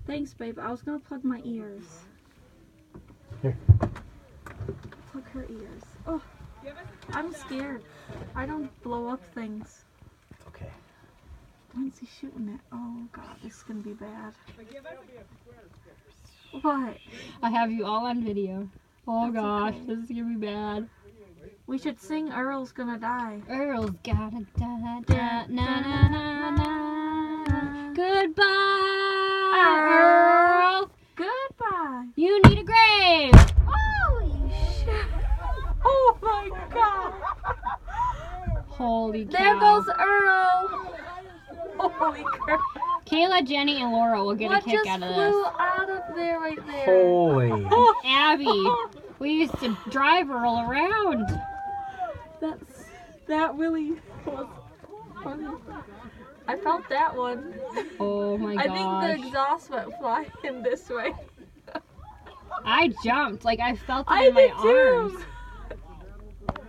Thanks, babe. I was gonna plug my ears. Here. Plug her ears. Oh, I'm scared. I don't blow up things. It's okay. When's he shooting it? Oh god, this is gonna be bad. What? I have you all on video. Oh That's gosh, okay. this is gonna be bad. We should sing Earl's Gonna Die. Earl's gotta die, na na na na na. Goodbye, Earl. Goodbye. You need a grave. Holy shit. Oh my god. Holy cow. There goes Earl. Holy crap. Kayla, Jenny, and Laura will get a What kick just out of flew this. out of there right there? Holy. Abby, we used to drive Earl around. That really was funny. I felt that one. Oh my I gosh. think the exhaust went flying this way. I jumped. Like, I felt it I in my did too. arms.